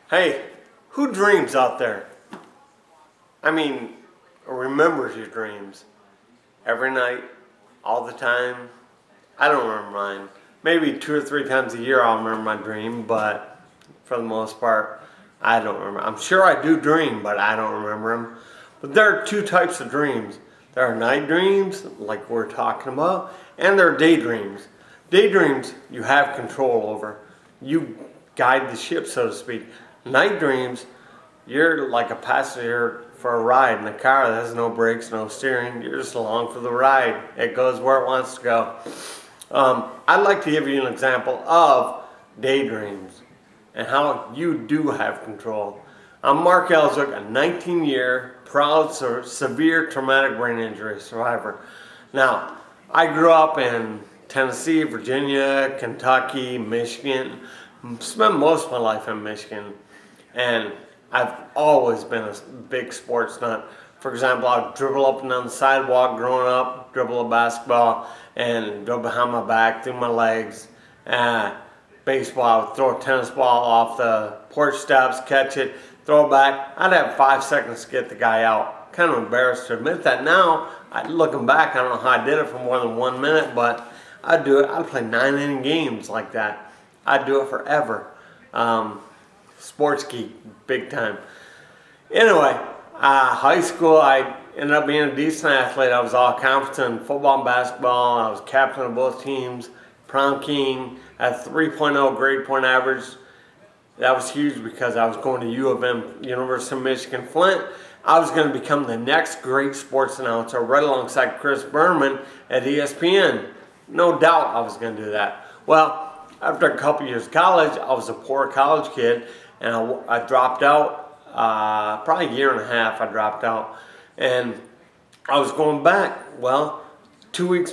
Hey, who dreams out there? I mean, remembers your dreams every night, all the time. I don't remember mine. Maybe 2 or 3 times a year I'll remember my dream, but for the most part, I don't remember. I'm sure I do dream, but I don't remember them. But there are 2 types of dreams. There are night dreams, like we're talking about, and there are daydreams. Daydreams you have control over. You guide the ship, so to speak. Night dreams, you're like a passenger for a ride in a car that has no brakes, no steering. You're just along for the ride. It goes where it wants to go. I'd like to give you an example of daydreams and how you do have control. I'm Mark Elswick, a 19-year, proud, severe traumatic brain injury survivor. Now, I grew up in Tennessee, Virginia, Kentucky, Michigan. Spent most of my life in Michigan. And I've always been a big sports nut. For example, I'd dribble up and down the sidewalk growing up, dribble a basketball, and go behind my back, through my legs. Baseball, I would throw a tennis ball off the porch steps, catch it, throw it back. I'd have 5 seconds to get the guy out. Kind of embarrassed to admit that now. Looking back, I don't know how I did it for more than 1 minute, but I'd do it. I'd play 9-inning games like that. I'd do it forever. Sports geek, big time. Anyway, high school, I ended up being a decent athlete. I was all conference in football and basketball. I was captain of both teams, prom king, at 3.0 grade point average. That was huge because I was going to U of M, University of Michigan Flint. I was going to become the next great sports announcer right alongside Chris Berman at ESPN. No doubt I was going to do that. Well, after a couple years of college, I was a poor college kid, and I dropped out, probably a year and a half I dropped out, and I was going back. Well, 2 weeks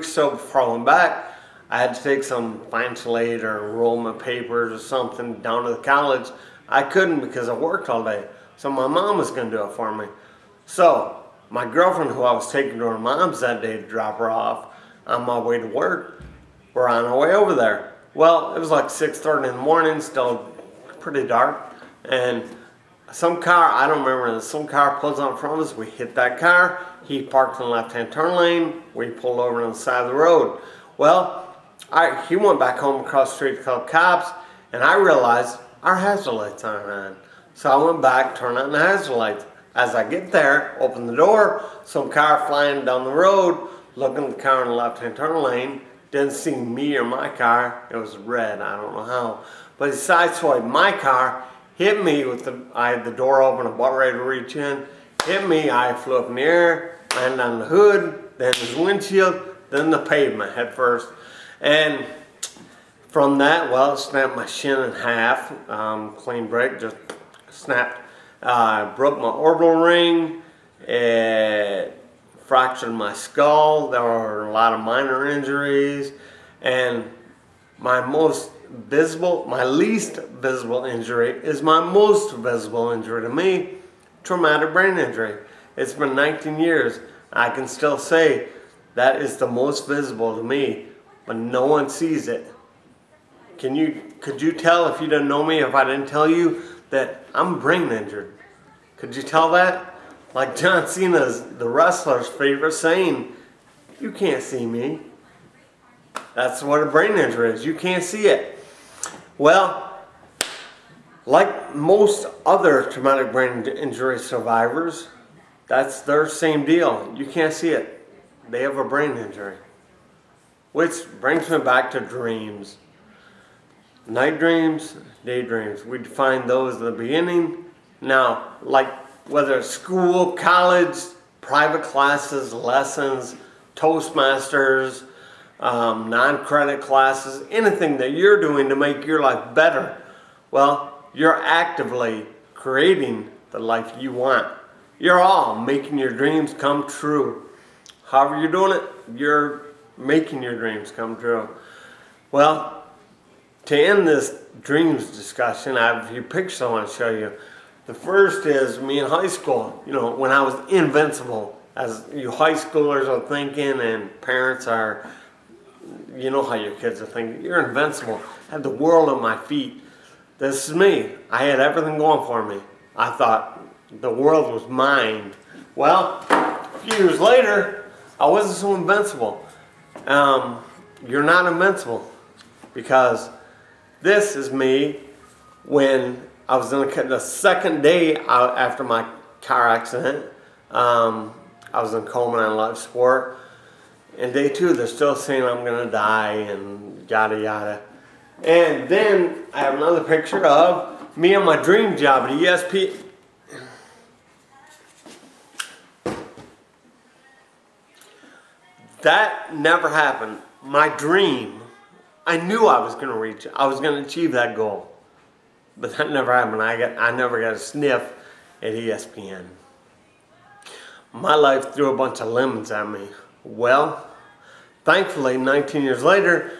so before I went back, I had to take some financial aid or enrollment papers or something down to the college. I couldn't because I worked all day, so my mom was going to do it for me. So my girlfriend, who I was taking to her mom's that day to drop her off on my way to work, we're on our way over there. Well, it was like 6:30 in the morning, still pretty dark, and some car, I don't remember, some car pulls out in front of us. We hit that car. He parked in the left-hand turn lane. We pulled over on the side of the road. Well, he went back home across the street to call cops, and I realized our hazard lights aren't on. So I went back, turned on the hazard lights. As I get there, open the door, some car flying down the road, looking at the car in the left-hand turn lane. Didn't see me or my car. It was red, I don't know how. But he sideswiped my car, hit me with I had the door open, about ready to reach in, hit me, I flew up in the air, landed on the hood, then his windshield, then the pavement head first. And from that, well, it snapped my shin in half, clean break, just snapped. Broke my orbital ring, it fractured my skull. There were a lot of minor injuries, and my least visible injury is my most visible injury to me, traumatic brain injury. It's been 19 years. I can still say that is the most visible to me, but no one sees it. Could you tell, if you didn't know me, if I didn't tell you that I'm brain injured? Could you tell that? Like John Cena's, the wrestler's favorite saying, "You can't see me." That's what a brain injury is. You can't see it. Well, like most other traumatic brain injury survivors, that's their same deal. You can't see it. They have a brain injury. Which brings me back to dreams. Night dreams, daydreams. We defined those in the beginning. Now, like whether it's school, college, private classes, lessons, Toastmasters, non-credit classes, anything that you're doing to make your life better, well, you're actively creating the life you want. You're all making your dreams come true. However you're doing it, you're making your dreams come true. Well, to end this dreams discussion, I have a few pictures I want to show you. The first is me in high school, when I was invincible, as you high schoolers are thinking, and parents are, you know how your kids are thinking, you're invincible. I had the world at my feet. this is me. I had everything going for me. I thought the world was mine. Well, a few years later, I wasn't so invincible. You're not invincible, because this is me when I was in the second day after my car accident. I was in coma and life support. And day 2, they're still saying I'm gonna die and yada yada. And then I have another picture of me on my dream job at ESP. That never happened. My dream, I knew I was gonna reach it. I was gonna achieve that goal. But that never happened. I never got a sniff at ESPN. My life threw a bunch of lemons at me. Well, thankfully, 19 years later,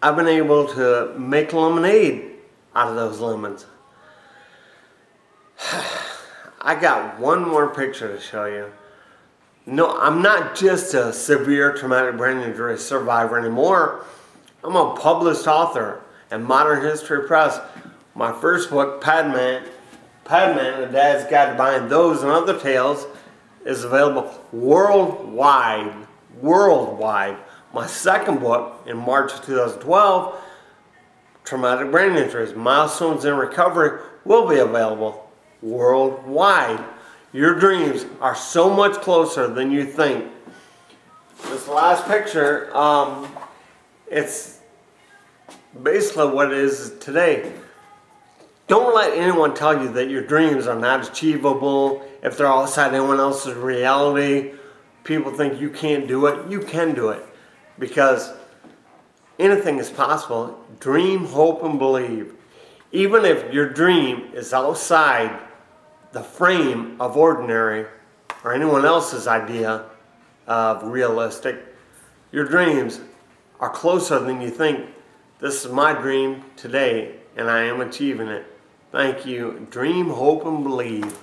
I've been able to make lemonade out of those lemons. I got one more picture to show you. No, I'm not just a severe traumatic brain injury survivor anymore. I'm a published author at Modern History Press. My first book, Padman, A Dad's Guide to Buying Those and Other Tales, is available worldwide. My second book, in March of 2012, Traumatic Brain Injuries, Milestones in Recovery, will be available worldwide. Your dreams are so much closer than you think. This last picture, it's basically what it is today. Don't let anyone tell you that your dreams are not achievable, if they're outside anyone else's reality. People think you can't do it. You can do it, because anything is possible. Dream, hope, and believe. Even if your dream is outside the frame of ordinary or anyone else's idea of realistic, your dreams are closer than you think. This is my dream today, and I am achieving it. Thank you. Dream, hope, and believe.